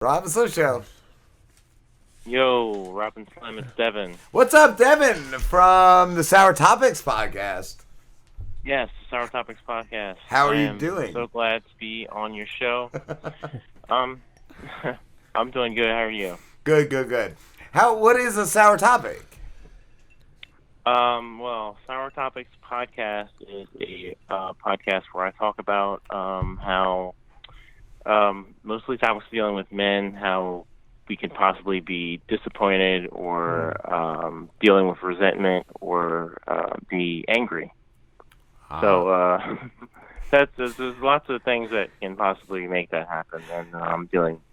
Rob and Slim Show. Yo, Rob and Slim, it's Devin. What's up, Devin, from the Sourtopics podcast? Yes, Sourtopics podcast. How are you doing? I'm so glad to be on your show. I'm doing good. How are you? Good. What is a sour topic? Well, Sourtopics podcast is a podcast where I talk about how mostly topics dealing with men, how we can possibly be disappointed or dealing with resentment or be angry. So there's lots of things that can possibly make that happen, and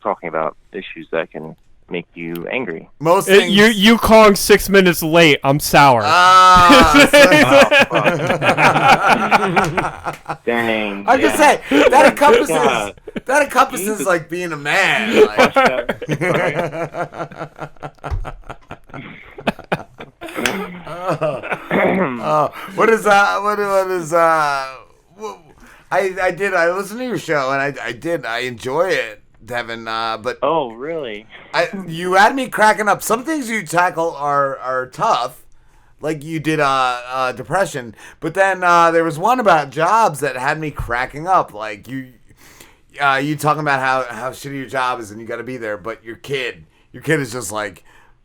talking about issues that can make you angry. Most things... You calling 6 minutes late. I'm sour. Dang. I can say that encompasses like being a man. Like. What is I listened to your show and I enjoy it, Devin, but oh, really? You had me cracking up. Some things you tackle are tough, like you did depression, but then there was one about jobs that had me cracking up. Like you talking about how shitty your job is and you got to be there, but your kid is just like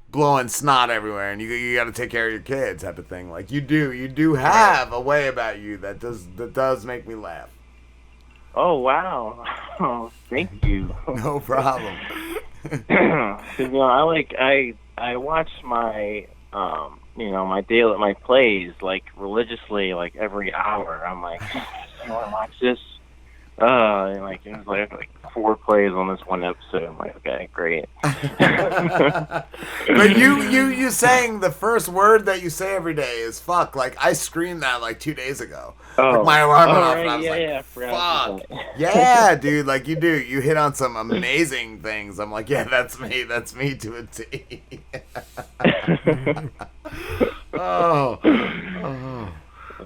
blowing snot everywhere, and you got to take care of your kid, type of thing. Like you do have a way about you that does make me laugh. Oh, wow. Oh, thank you. No problem. I watch my my plays like religiously, like every hour. I'm like, you want to watch this? And like it was like 4 plays on this one episode. I'm like, okay, great. But you saying the first word that you say every day is fuck. Like I screamed that like 2 days ago. Oh, like my alarm went off, right, and I was like, fuck. Yeah, dude, like you do. You hit on some amazing things. I'm like, yeah, that's me to a T. Oh.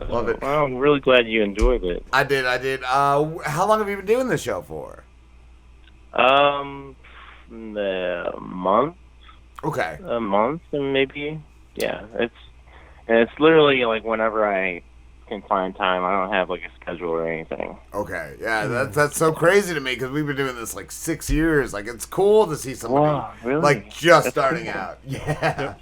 Love it. Well, I'm really glad you enjoyed it. I did. How long have you been doing this show for? A month. Okay. A month, and maybe, yeah. It's literally like whenever I can find time. I don't have like a schedule or anything. Okay, yeah, that's so crazy to me because we've been doing this like 6 years. Like it's cool to see somebody really? like just that's starting cool. out. Yeah.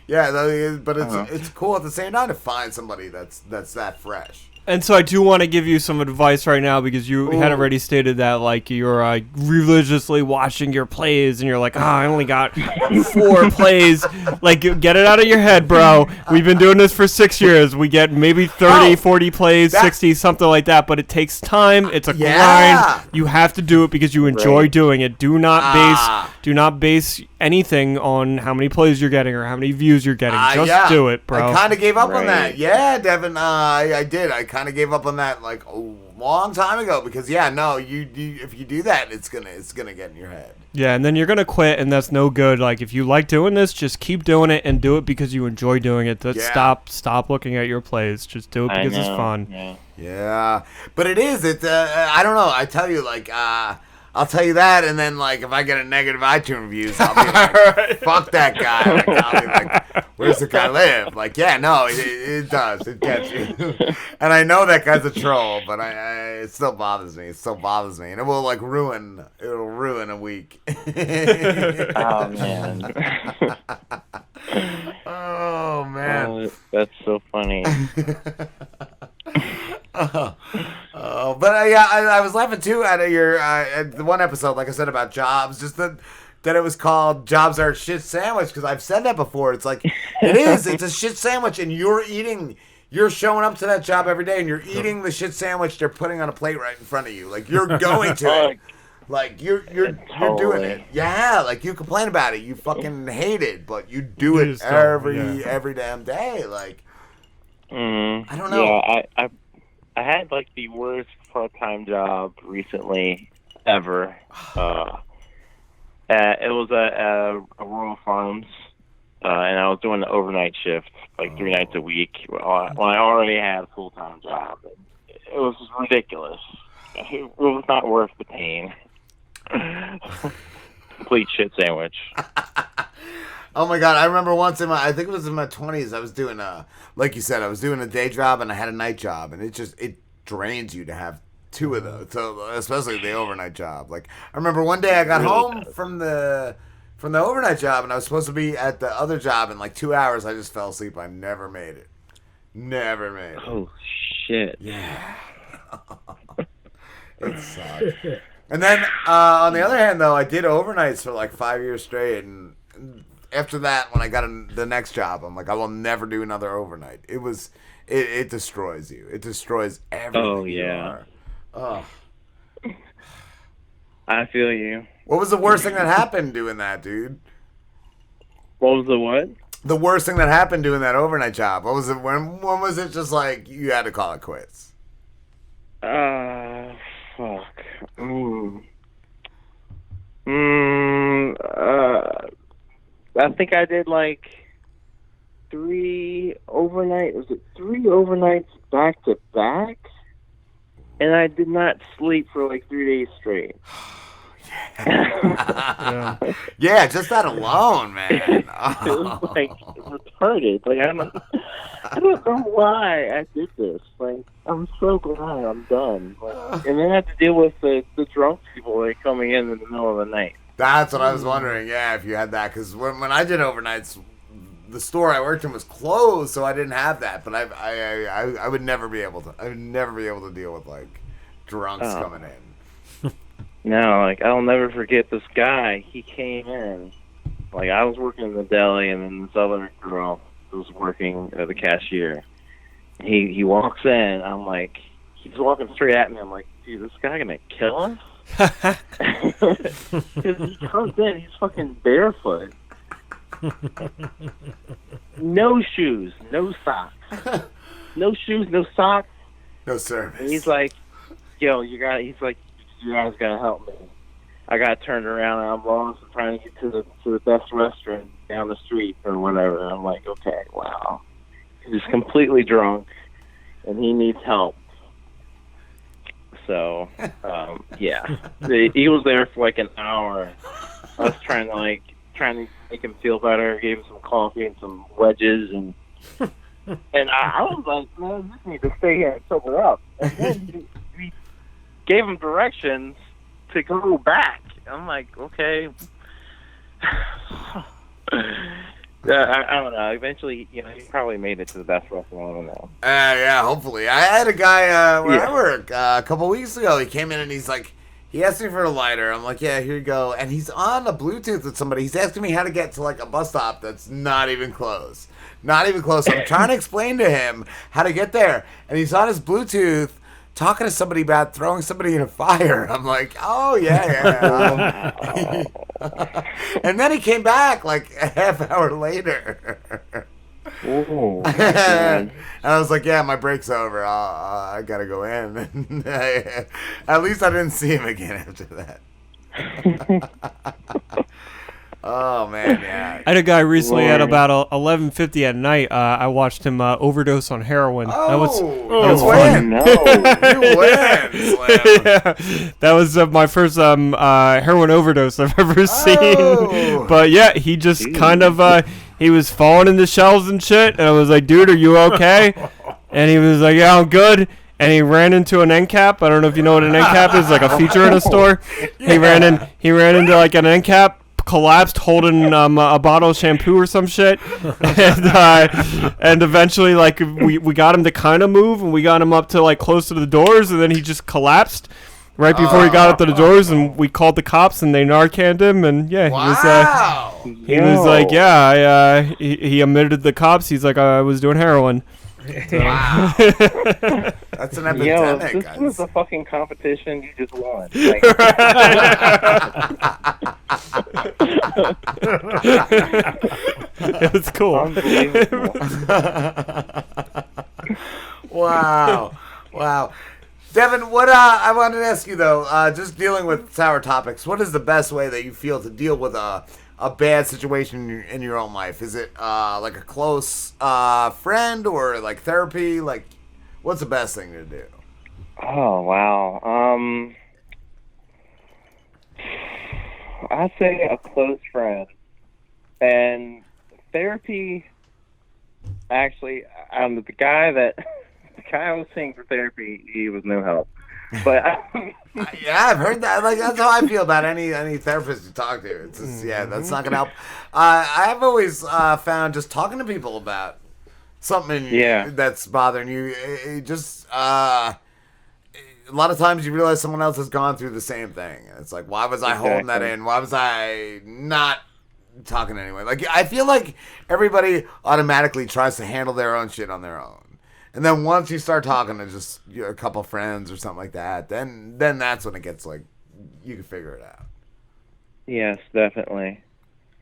Yeah, but it's cool at the same time to find somebody that's that fresh. And so I do want to give you some advice right now because you had already stated that like you're religiously watching your plays and you're like, I only got 4 plays. Like, get it out of your head, bro. We've been doing this for 6 years. We get maybe 30, 40 plays, 60, something like that. But it takes time. It's a grind. You have to do it because you enjoy doing it. Do not base anything on how many plays you're getting or how many views you're getting. Just do it, bro. I kind of gave up on that. Yeah, Devin, I did. I kind of gave up on that like a long time ago because if you do that, it's gonna get in your head. Yeah, and then you're gonna quit, and that's no good. Like if you like doing this, just keep doing it and do it because you enjoy doing it. Stop looking at your plays. Just do it because it's fun. Yeah, but it is. I don't know. I tell you, like I'll tell you that, and then like if I get a negative iTunes reviews, I'll be like, "Fuck that guy!" Like, I'll be like, "Where's the guy live?" Like, yeah, no, it does. It gets you, and I know that guy's a troll, but it still bothers me. It still bothers me, and it will like ruin a week. Oh man. Oh man. Oh, that's so funny. But I was laughing too at your at the one episode, like I said, about jobs, just that it was called "Jobs Are a Shit Sandwich" because I've said that before. It's like it's a shit sandwich, and you're showing up to that job every day, and you're eating the shit sandwich they're putting on a plate right in front of you. Like you're going to it, like you're doing it. Yeah, like you complain about it, you fucking hate it, but you do it every damn day. Like I don't know. Yeah, I had like the worst part-time job recently ever. It was a Rural Farms, and I was doing the overnight shift, like 3 nights a week, when I already had a full-time job. It was just ridiculous. It was not worth the pain. complete shit sandwich. Oh my God! I remember once I think it was in my 20s. I was doing like you said, I was doing a day job and I had a night job, and it drains you to have two of those. So especially the overnight job. Like I remember one day I got home from the overnight job, and I was supposed to be at the other job in like 2 hours. I just fell asleep. I never made it. Never made it. Oh shit! Yeah. It sucked. And then on the other hand, though, I did overnights for like 5 years straight, and after that, when I got the next job, I'm like, I will never do another overnight. It destroys you. It destroys everything. Oh you yeah. are. Oh. I feel you. What was the worst thing that happened doing that, dude? What was the what? The worst thing that happened doing that overnight job. What was it? When was it just like you had to call it quits? Fuck. I think I did like 3 overnights back to back? And I did not sleep for like 3 days straight. Yeah, just that alone, man. It was like retarded. Like I don't know why I did this. Like I'm so glad I'm done. Like, and then I have to deal with the drunk people like coming in the middle of the night. That's what I was wondering. Yeah, if you had that, because when I did overnights, the store I worked in was closed, so I didn't have that. But I would never be able to. I would never be able to deal with like drunks coming in. No, like I'll never forget this guy. He came in, like I was working in the deli, and then this other girl was working as a cashier. He walks in. I'm like, he's walking straight at me. I'm like, dude, this guy gonna kill us? Because he comes in, he's fucking barefoot, no shoes, no socks, no shoes, no socks, no service. And he's like, yo, you guys gotta help me. I got turned around and I'm lost. I'm trying to get to the best restaurant down the street or whatever. And I'm like, okay, wow. He's completely drunk and he needs help. So, yeah. He was there for like an hour. I was trying to make him feel better. Gave him some coffee and some wedges and I was like, man, you need to stay here and sober up. And then we gave him directions to go back. I'm like, okay. I don't know. Eventually, he probably made it to the best restaurant. I don't know. Yeah, hopefully. I had a guy where I work a couple weeks ago. He came in and he's like, he asked me for a lighter. I'm like, yeah, here you go. And he's on a Bluetooth with somebody. He's asking me how to get to like a bus stop that's not even close. Not even close. I'm trying to explain to him how to get there. And he's on his Bluetooth talking to somebody about throwing somebody in a fire. I'm like, oh, yeah. And then he came back like a half hour later. Ooh, and I was like, yeah, my break's over. I got to go in. At least I didn't see him again after that. Oh, man, yeah. I had a guy recently at about 11:50 at night. I watched him overdose on heroin. That was fun. No. You win, Slim. Yeah, that was my first heroin overdose I've ever seen. But yeah, he just kind of he was falling into shelves and shit, and I was like, dude, are you okay? And he was like, yeah, I'm good. And he ran into an end cap. I don't know if you know what an end cap is, like a feature in a store. Yeah. He ran into like an end cap, collapsed holding a bottle of shampoo or some shit, and eventually like we got him to kind of move, and we got him up to like close to the doors, and then he just collapsed right before he got up to the doors, and we called the cops, and they Narcaned him, and yeah, he was like, yeah, he admitted to the cops. He's like, I was doing heroin. Wow. That's an epidemic. Yo, this was a fucking competition. You just won. It was cool. Unbelievable. Wow. Devin, what I wanted to ask you though, just dealing with Sourtopics, what is the best way that you feel to deal with a bad situation in your own life? Is it like a close friend or like therapy? Like, what's the best thing to do? Oh, wow. I'd say a close friend. And therapy, actually, the guy I was seeing for therapy, he was no help. But yeah, I've heard that. Like, that's how I feel about any therapist you talk to. It's just, yeah, that's not gonna help. I've always found just talking to people about something that's bothering you. It just a lot of times you realize someone else has gone through the same thing. It's like, why was I holding that in? Why was I not talking anyway? Like, I feel like everybody automatically tries to handle their own shit on their own. And then once you start talking to just a couple friends or something like that, then that's when it gets like you can figure it out. Yes, definitely.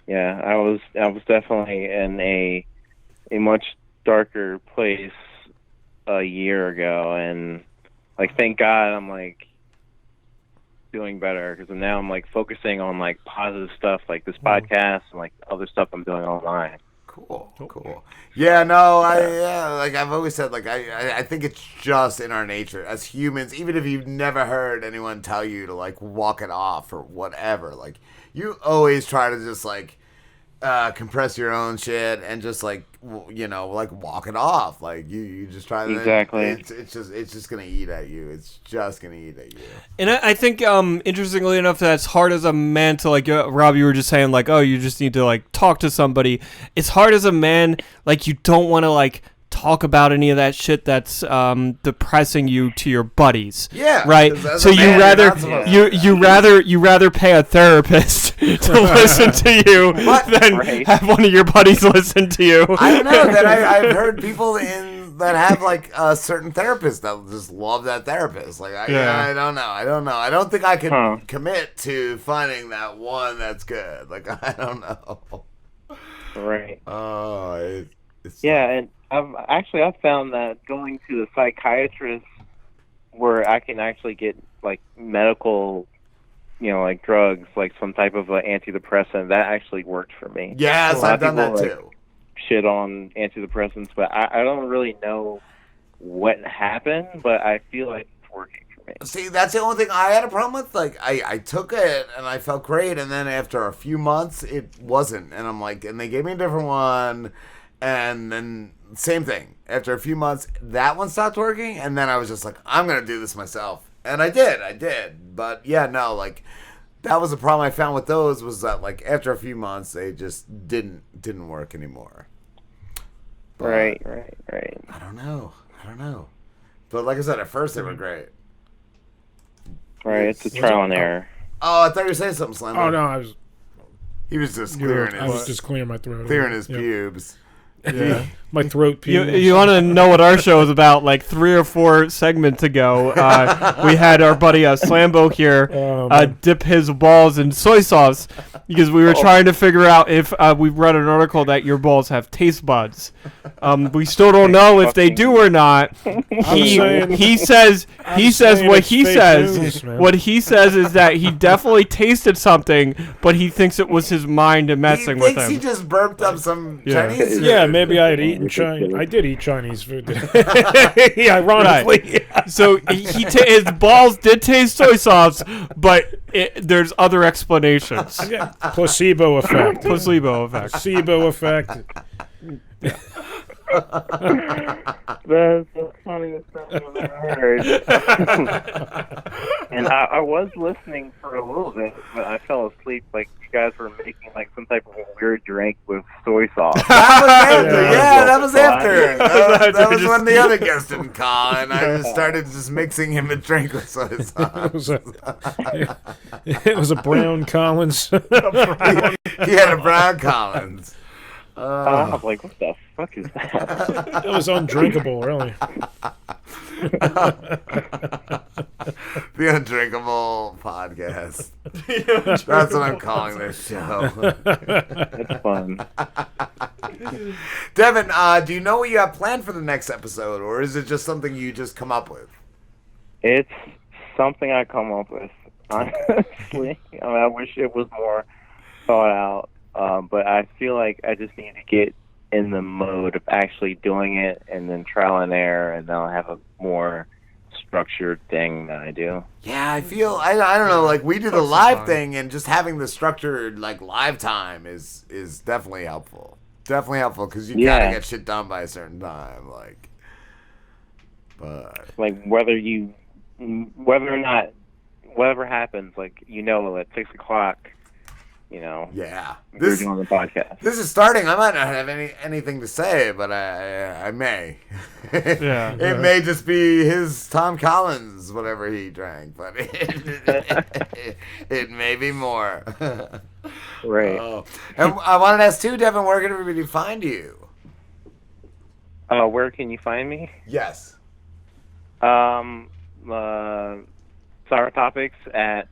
Yeah, I was definitely in a much darker place a year ago, and like thank God I'm like doing better because now I'm like focusing on like positive stuff like this podcast and like other stuff I'm doing online. Cool. Yeah, no, like I've always said, like I think it's just in our nature as humans, even if you've never heard anyone tell you to like walk it off or whatever, like you always try to just like compress your own shit and just like like walk it off. Like you just try to exactly. It's just gonna eat at you. It's just gonna eat at you. And I think interestingly enough, that's hard as a man to like. Rob, you were just saying like, oh, you just need to like talk to somebody. It's hard as a man, like you don't want to like talk about any of that shit that's depressing you to your buddies. Yeah. Right. So you rather pay a therapist to listen to you than have one of your buddies listen to you. I don't know that I've heard people that have like a certain therapist that just love that therapist. Like I don't know. I don't think I can commit to finding that one that's good. Like I don't know. Right. Oh, and I've found that going to the psychiatrist where I can actually get like medical, like drugs, like some type of antidepressant, that actually worked for me. Yes, I've done that too. Shit on antidepressants, but I don't really know what happened, but I feel like it's working for me. See, that's the only thing I had a problem with. Like, I took it and I felt great, and then after a few months, it wasn't. And I'm like, and they gave me a different one, and then same thing. After a few months, that one stopped working, and then I was just like, I'm gonna do this myself, and I did. But yeah, no, like that was the problem I found with those was that like after a few months, they just didn't work anymore. But, right. I don't know. But like I said, at first they were great. Right, it's a trial and error. Oh, I thought you were saying something, Slim. Oh no, He was just clearing I was just clearing my throat. Clearing his pubes. Yeah, my throat pubes. You want to know what our show is about? Like 3 or 4 segments ago, we had our buddy Slambo here dip his balls in soy sauce because we were trying to figure out if we've read an article that your balls have taste buds. We still don't know if they do or not. He says what he says. What he says is that he definitely tasted something, but he thinks it was his mind messing with him. He just burped up some Chinese food. Yeah, maybe I had eaten Chinese. I did eat Chinese food. Ironically. Right. So his balls did taste soy sauce, but there's other explanations. Placebo effect. Placebo effect. Placebo effect. Yeah. That's the funniest thing I've ever heard. And I was listening for a little bit, but I fell asleep. Like you guys were making like some type of a weird drink with soy sauce. That was after. That was when the other guest didn't call, and I just started mixing him a drink with soy sauce. It was a Brown Collins. He had a Brown Collins. I'm like, what the fuck is that? It was undrinkable, really. The Undrinkable Podcast. That's what I'm calling this show. It's fun. Devin, do you know what you have planned for the next episode, or is it just something you just come up with? It's something I come up with, honestly. I wish it was more thought out. But I feel like I just need to get in the mode of actually doing it and then trial and error, and then I'll have a more structured thing that I do. Yeah, I feel I don't know, like we do the live thing, and just having the structured like live time is definitely helpful. Definitely helpful because you gotta get shit done by a certain time, like. But like whether or not whatever happens, like at 6 o'clock, yeah, we're doing the podcast. This is starting. I might not have anything to say, but I may. Yeah. It may just be his Tom Collins, whatever he drank, but it may be more. Right. And I wanted to ask too, Devin, where can everybody find you? Where can you find me? Yes. Sourtopics at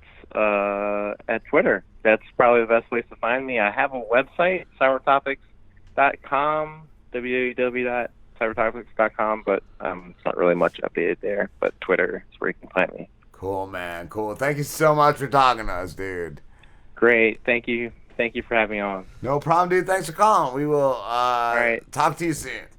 Twitter. That's probably the best place to find me. I have a website, sourtopics.com, www.sourtopics.com, but it's not really much updated there. But Twitter is where you can find me. Cool, man. Cool. Thank you so much for talking to us, dude. Great. Thank you. Thank you for having me on. No problem, dude. Thanks for calling. We will All right. talk to you soon.